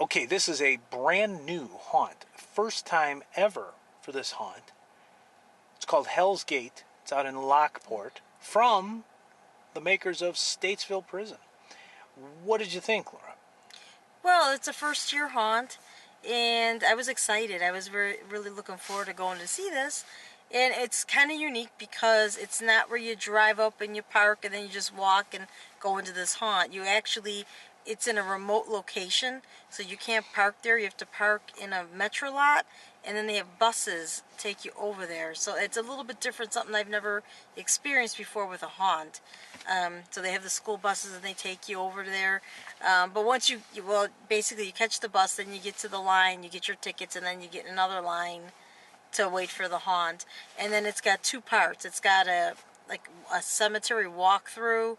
Okay, this is a brand new haunt. First time ever for this haunt. It's called HellsGate. It's out in Lockport from the makers of Statesville Prison. What did you think, Laura? Well, it's a first-year haunt, and I was excited. I was really looking forward to going to see this. And it's kind of unique because it's not where you drive up and you park and then you just walk and go into this haunt. It's in a remote location, so you can't park there. You have to park in a metro lot, and then they have buses take you over there. So it's a little bit different, something I've never experienced before with a haunt. So they have the school buses and they take you over there. But once basically you catch the bus, then you get to the line, you get your tickets, and then you get another line to wait for the haunt. And then it's got two parts. It's got a cemetery walkthrough.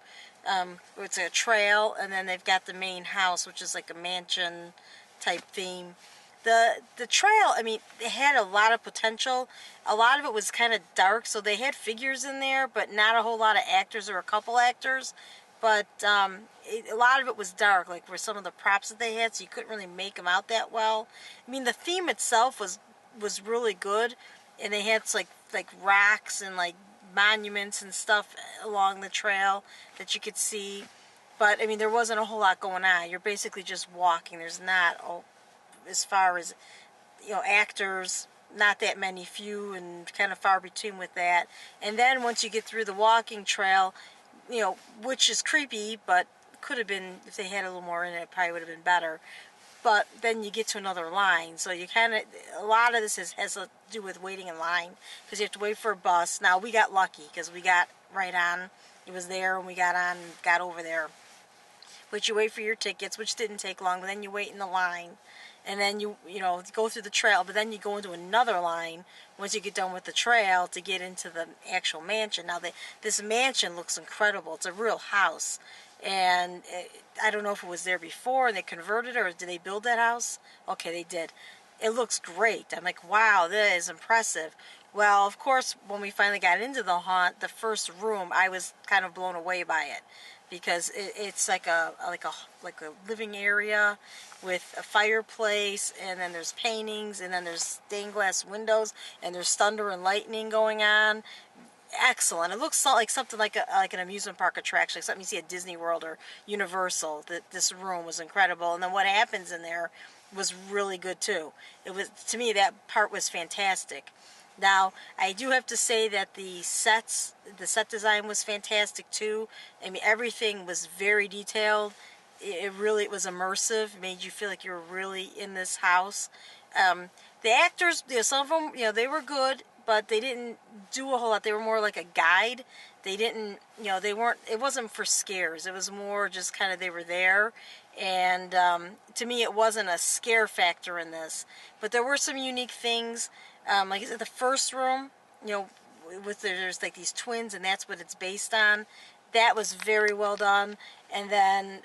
It's a trail, and then they've got the main house, which is like a mansion type theme. The trail, I mean, it had a lot of potential. A lot of it was kind of dark, so they had figures in there, but not a whole lot of actors or a couple actors. But a lot of it was dark, like for some of the props that they had, so you couldn't really make them out that well. I mean, the theme itself was really good, and they had like rocks and like monuments and stuff along the trail that you could see. But I mean, there wasn't a whole lot going on. You're basically just walking. There's not, as far as, actors, not that many, few and kind of far between with that. And then once you get through the walking trail, which is creepy, but could have been, if they had a little more in it, probably would have been better. But then you get to another line, so a lot of this has to do with waiting in line, because you have to wait for a bus. Now, we got lucky, because we got right on. It was there, and we got on and got over there. But you wait for your tickets, which didn't take long, but then you wait in the line. And then you go through the trail, but then you go into another line once you get done with the trail to get into the actual mansion. Now, this mansion looks incredible. It's a real house. And I don't know if it was there before and they converted it, or did they build that house? Okay, they did. It looks great. I'm like, wow, that is impressive. Well, of course, when we finally got into the haunt, the first room, I was kind of blown away by it, because it's like a living area with a fireplace, and then there's paintings, and then there's stained glass windows, and there's thunder and lightning going on. Excellent. It looks like something like an amusement park attraction, like something you see at Disney World or Universal. This room was incredible, and then what happens in there was really good too. To me, that part was fantastic. Now, I do have to say that the set design was fantastic too. I mean, everything was very detailed. It really was immersive. It made you feel like you were really in this house. The actors, some of them, they were good, but they didn't do a whole lot. They were more like a guide. They didn't, it wasn't for scares. It was more just kind of, they were there. And to me, it wasn't a scare factor in this. But there were some unique things. Like I said, the first room, there's like these twins, and that's what it's based on. That was very well done. And then,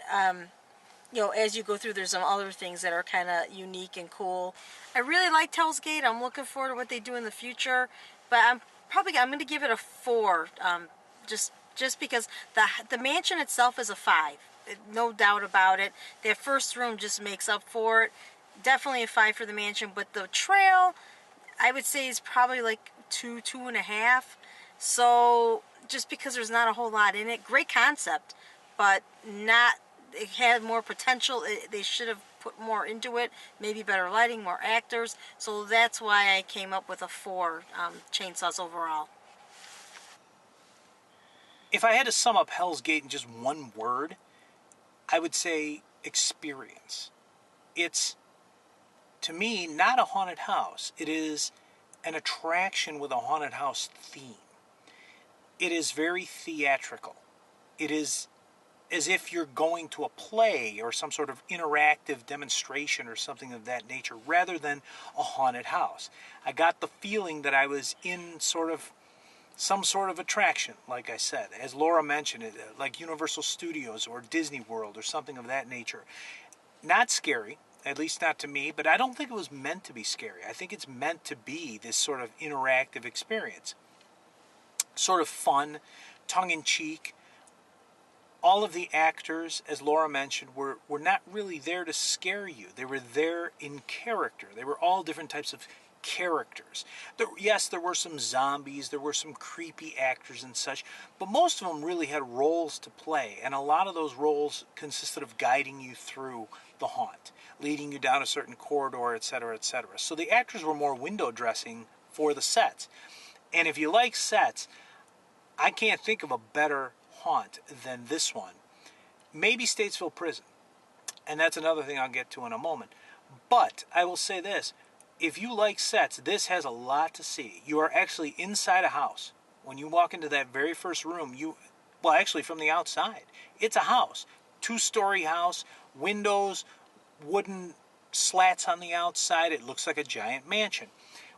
as you go through, there's some other things that are kind of unique and cool. I really liked HellsGate. I'm looking forward to what they do in the future. But I'm going to give it a 4. Just because the mansion itself is a 5. No doubt about it. That first room just makes up for it. Definitely a 5 for the mansion. But the trail, I would say, is probably like 2.5. So just because there's not a whole lot in it. Great concept, but it had more potential. They should have put more into it, maybe better lighting, more actors. So that's why I came up with a 4 chainsaws overall. If I had to sum up Hell's Gate in just one word, I would say experience. It's, to me, not a haunted house. It is an attraction with a haunted house theme. It is very theatrical. It is as if you're going to a play or some sort of interactive demonstration or something of that nature, rather than a haunted house. I got the feeling that I was in some sort of attraction, like I said. As Laura mentioned, like Universal Studios or Disney World or something of that nature. Not scary, at least not to me, but I don't think it was meant to be scary. I think it's meant to be this sort of interactive experience. Sort of fun, tongue-in-cheek, All of the actors, as Laura mentioned, were not really there to scare you. They were there in character. They were all different types of characters. Yes, there were some zombies, there were some creepy actors and such, but most of them really had roles to play, and a lot of those roles consisted of guiding you through the haunt, leading you down a certain corridor, etc., etc. So the actors were more window dressing for the sets. And if you like sets, I can't think of a better haunt than this one. Maybe Statesville Prison, and that's another thing I'll get to in a moment. But I will say this, if you like sets, this has a lot to see. You are actually inside a house. When you walk into that very first room, well, actually from the outside, it's a house. 2-story house, windows, wooden slats on the outside. It looks like a giant mansion.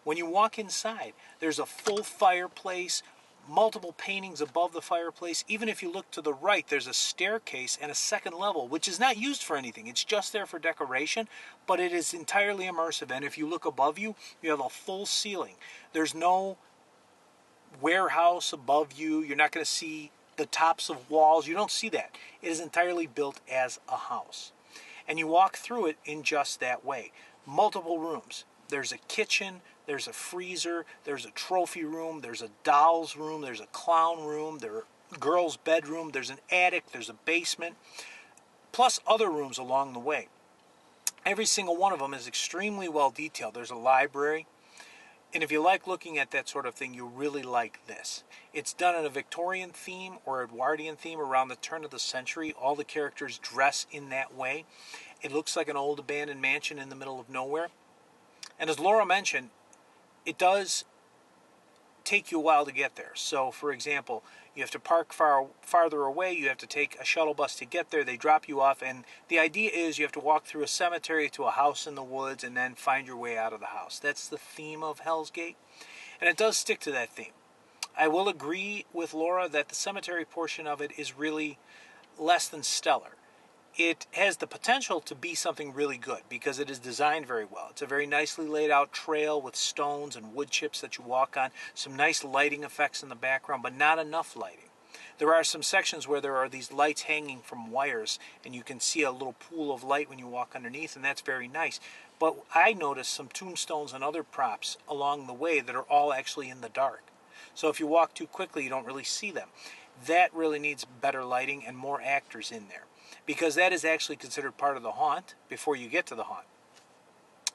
When you walk inside, there's a full fireplace, multiple paintings above the fireplace. Even if you look to the right, there's a staircase and a second level, which is not used for anything. It's just there for decoration, but it is entirely immersive. And if you look above you, you have a full ceiling. There's no warehouse above you. You're not going to see the tops of walls. You don't see that. It is entirely built as a house. And you walk through it in just that way. Multiple rooms. There's a kitchen, there's a freezer, there's a trophy room, there's a doll's room, there's a clown room, there's a girl's bedroom, there's an attic, there's a basement, plus other rooms along the way. Every single one of them is extremely well detailed. There's a library, and if you like looking at that sort of thing, you really like this. It's done in a Victorian theme or Edwardian theme around the turn of the century. All the characters dress in that way. It looks like an old abandoned mansion in the middle of nowhere. And as Laura mentioned, it does take you a while to get there. So, for example, you have to park farther away. You have to take a shuttle bus to get there. They drop you off. And the idea is you have to walk through a cemetery to a house in the woods and then find your way out of the house. That's the theme of HellsGate. And it does stick to that theme. I will agree with Laura that the cemetery portion of it is really less than stellar. It has the potential to be something really good because it is designed very well. It's a very nicely laid out trail with stones and wood chips that you walk on. Some nice lighting effects in the background, but not enough lighting. There are some sections where there are these lights hanging from wires, and you can see a little pool of light when you walk underneath, and that's very nice. But I noticed some tombstones and other props along the way that are all actually in the dark. So if you walk too quickly, you don't really see them. That really needs better lighting and more actors in there, because that is actually considered part of the haunt before you get to the haunt.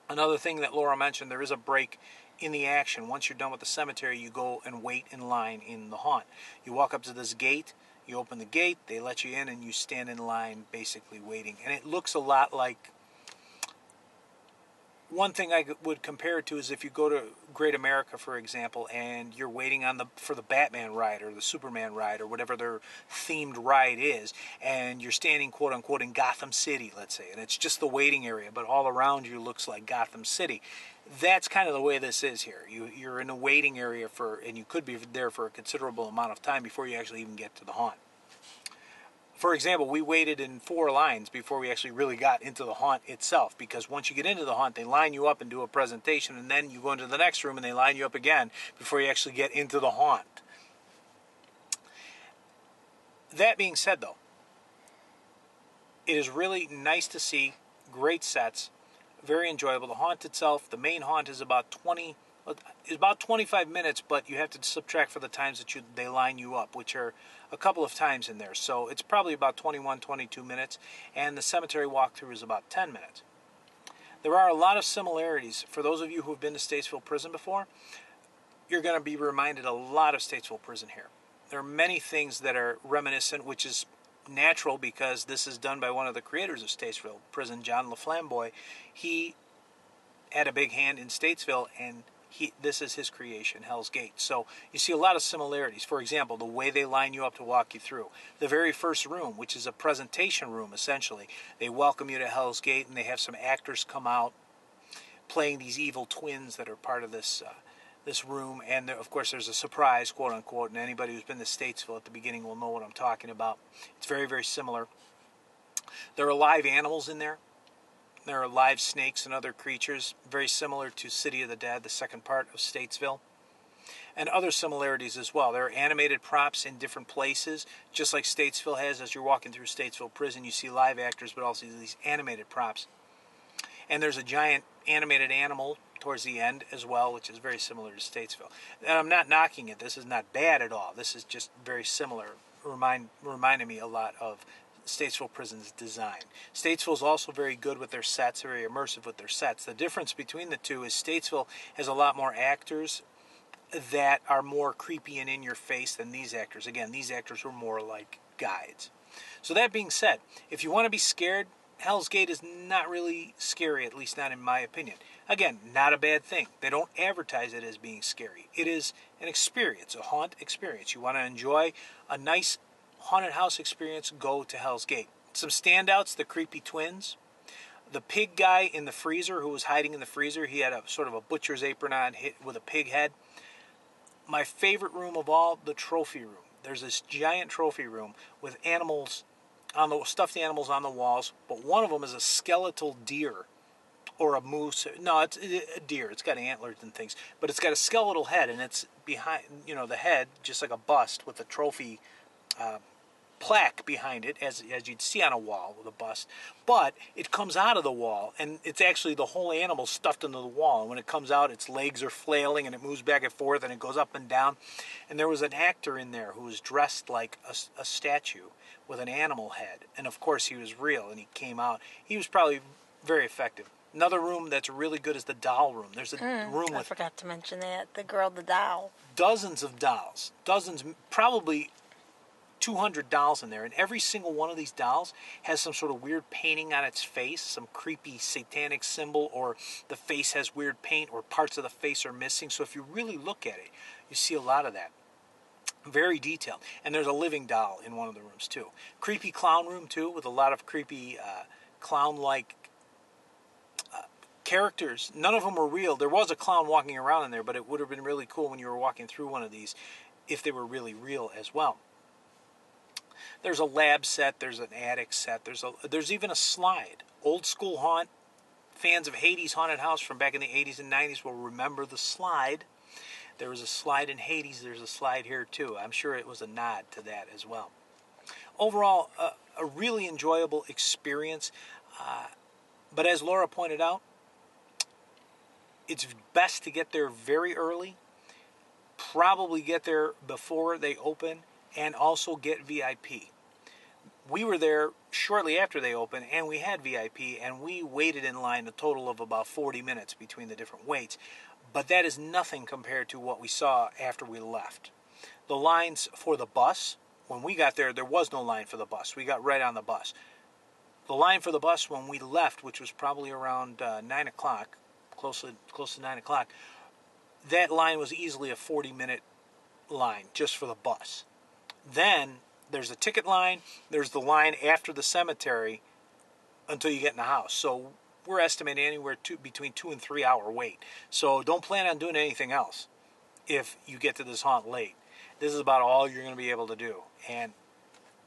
Another thing that Laura mentioned, there is a break in the action. Once you're done with the cemetery, you go and wait in line in the haunt. You walk up to this gate, you open the gate, they let you in, and you stand in line basically waiting. And it looks a lot like, one thing I would compare it to is if you go to Great America, for example, and you're waiting for the Batman ride or the Superman ride or whatever their themed ride is, and you're standing, quote-unquote, in Gotham City, let's say, and it's just the waiting area, but all around you looks like Gotham City. That's kind of the way this is here. You're in a waiting area and you could be there for a considerable amount of time before you actually even get to the haunt. For example, we waited in 4 lines before we actually really got into the haunt itself, because once you get into the haunt, they line you up and do a presentation, and then you go into the next room and they line you up again before you actually get into the haunt. That being said, though, it is really nice to see, great sets, very enjoyable. The haunt itself, the main haunt is about 25 minutes, but you have to subtract for the times that they line you up, which are a couple of times in there. So it's probably about 21, 22 minutes, and the cemetery walkthrough is about 10 minutes. There are a lot of similarities. For those of you who have been to Statesville Prison before, you're going to be reminded a lot of Statesville Prison here. There are many things that are reminiscent, which is natural because this is done by one of the creators of Statesville Prison, John LaFlamboy. He had a big hand in Statesville, and this is his creation, HellsGate. So you see a lot of similarities. For example, the way they line you up to walk you through. The very first room, which is a presentation room, essentially. They welcome you to HellsGate, and they have some actors come out playing these evil twins that are part of this room. And of course, there's a surprise, quote unquote, and anybody who's been to Statesville at the beginning will know what I'm talking about. It's very, very similar. There are live animals in there. There are live snakes and other creatures, very similar to City of the Dead, the second part of Statesville. And other similarities as well. There are animated props in different places, just like Statesville has. As you're walking through Statesville Prison, you see live actors, but also these animated props. And there's a giant animated animal towards the end as well, which is very similar to Statesville. And I'm not knocking it. This is not bad at all. This is just very similar. Reminded me a lot of Statesville Prison's design. Statesville's also very good with their sets, very immersive with their sets. The difference between the two is Statesville has a lot more actors that are more creepy and in your face than these actors. Again, these actors were more like guides. So that being said, if you want to be scared, Hell's Gate is not really scary, at least not in my opinion. Again, not a bad thing. They don't advertise it as being scary. It is an experience, a haunt experience. You want to enjoy a nice haunted house experience, go to Hell's Gate. Some standouts, the creepy twins. The pig guy in the freezer who was hiding in the freezer, he had a sort of a butcher's apron on with a pig head. My favorite room of all, the trophy room. There's this giant trophy room with animals, stuffed animals on the walls, but one of them is a skeletal deer or a moose. No, it's a deer. It's got antlers and things, but it's got a skeletal head, and it's behind, the head, just like a bust with a trophy plaque behind it, as you'd see on a wall with a bust. But it comes out of the wall, and it's actually the whole animal stuffed into the wall. And when it comes out, its legs are flailing, and it moves back and forth, and it goes up and down. And there was an actor in there who was dressed like a statue with an animal head. And of course, he was real, and he came out. He was probably very effective. Another room that's really good is the doll room. There's a room I with forgot to mention that. The girl, the doll. dozens of dolls. Dozens, probably 200 dolls in there, and every single one of these dolls has some sort of weird painting on its face, some creepy satanic symbol, or the face has weird paint, or parts of the face are missing. So if you really look at it, you see a lot of that. Very detailed. And there's a living doll in one of the rooms too. Creepy clown room too, with a lot of creepy clown-like characters. None of them were real. There was a clown walking around in there, but it would have been really cool when you were walking through one of these if they were really real as well. There's a lab set, there's an attic set, there's even a slide. Old school haunt, fans of Hades Haunted House from back in the 80s and 90s will remember the slide. There was a slide in Hades, there's a slide here too. I'm sure it was a nod to that as well. Overall, a really enjoyable experience. But as Laura pointed out, it's best to get there very early. Probably get there before they open, and also get VIP. We were there shortly after they opened, and we had VIP, and we waited in line a total of about 40 minutes between the different waits. But that is nothing compared to what we saw after we left. The lines for the bus, when we got there, there was no line for the bus. We got right on the bus. The line for the bus when we left, which was probably around 9 o'clock, close to 9 o'clock, that line was easily a 40-minute line just for the bus. Then there's a ticket line, there's the line after the cemetery until you get in the house. So we're estimating anywhere between 2 and 3 hour wait. So don't plan on doing anything else if you get to this haunt late. This is about all you're going to be able to do. And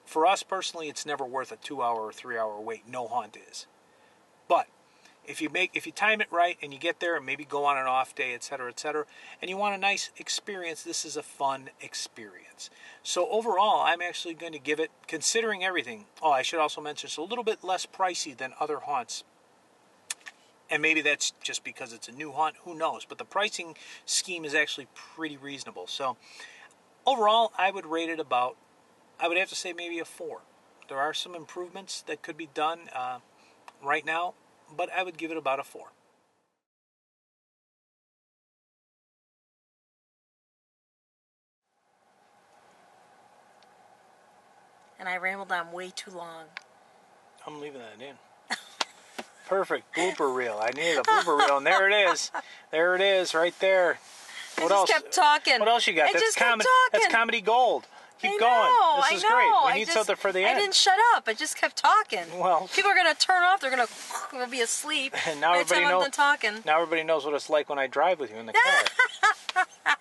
for us personally, it's never worth a 2 hour or 3 hour wait. No haunt is. But if you time it right and you get there and maybe go on an off day, etc., and you want a nice experience, this is a fun experience. So overall, I'm actually going to give it, considering everything, I should also mention it's a little bit less pricey than other haunts. And maybe that's just because it's a new haunt, who knows? But the pricing scheme is actually pretty reasonable. So overall, I would rate it about, I would have to say maybe a 4. There are some improvements that could be done right now, but I would give it about a 4. And I rambled on way too long. I'm leaving that in. Perfect blooper reel. I needed a blooper reel, and there it is. There it is, right there. What else? Kept talking. What else you got? Kept talking. That's comedy gold. Keep going. This is great. We need something for the end. I didn't shut up. I just kept talking. Well, people are gonna turn off. They're gonna be asleep. And now everybody knows. I'm done talking. Now everybody knows what it's like when I drive with you in the car.